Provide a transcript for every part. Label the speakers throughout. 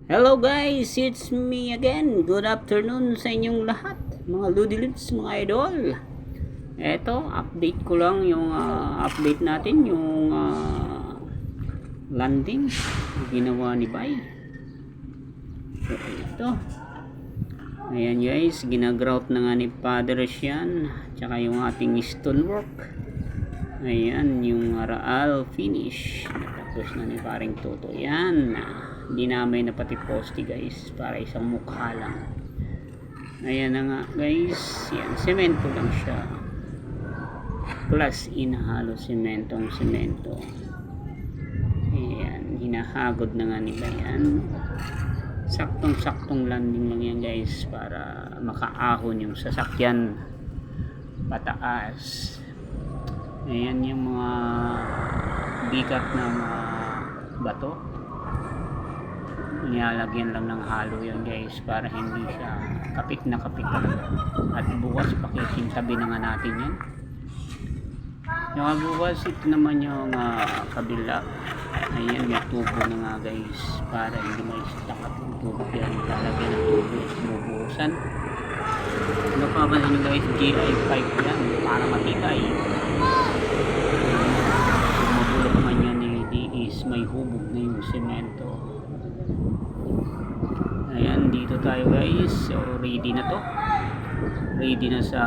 Speaker 1: Hello guys, it's me again. Good afternoon sa inyong lahat, mga Ludilips, mga idol. Eto, update ko lang yung update natin, yung landing ginawa ni Bay. So ito, ayan guys, ginagrout na nga ni Padres yan, tsaka yung ating stonework. Ayan yung raal finish, tapos na ni paring Toto. Yan, dinamay na pati poste guys, para isang mukha lang. Ayan na nga guys, yan, semento lang siya plus inahalo semento. Ayan, hinahagod na nga nila yan. Saktong landing lang yan guys, para makaahon yung sasakyan pataas. Ayan yung mga bigat na bato, nilalagyan lang ng halo yan guys, para hindi siya kapit na kapit talaga. At bukas pakikintabi na nga natin yan. Yung bukas, ito naman yung kabila. Ayan, may tubo na nga guys, para hindi ma-stack up yung tubo yan. Lalagyan ng tubo yung sinubuhusan. Napapansin nyo guys, GI pipe yan para matibay. Mabulok man yan is may hubog na yung semento. Ayan, dito tayo guys. So ready na to, ready na sa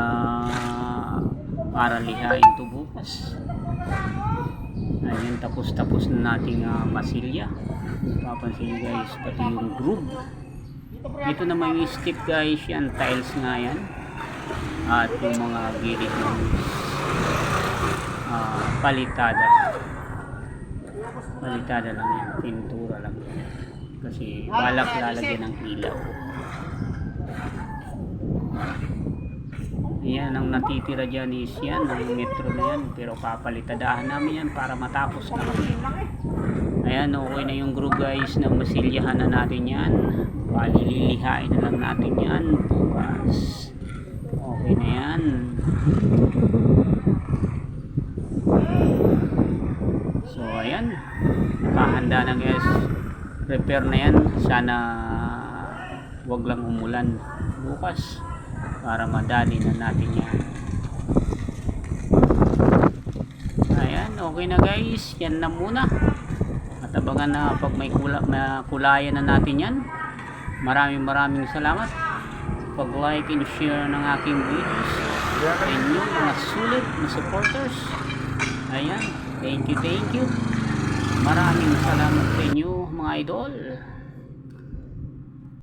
Speaker 1: para lihain to bukas. Ayan, tapos na nating masilya. Papansin nyo guys, pati yung groove. Ito naman yung step guys, yan tiles nga yan, at yung mga gilid ng palitada lang yan, pintura lang yan. Kasi balak lalagyan ng ilaw. Ayan, ang natitira dyan is yan, ang metro na yan, pero papalitadahan namin yan para matapos na kami. Ayan, okay na yung groove guys, na masilyahan na natin yan. Palilihain na lang natin yan bukas. Okay na yan. So ayan, nakahanda na guys, prepare na yan. Sana wag lang umulan bukas para madali na natin yan. Ayan, okay na guys, yan na muna. At abangan na pag may kulayan na natin yan. Maraming salamat pag like and share ng aking videos sa inyo mga sulit na supporters. Ayan, thank you. Maraming salamat sa inyo mga idol.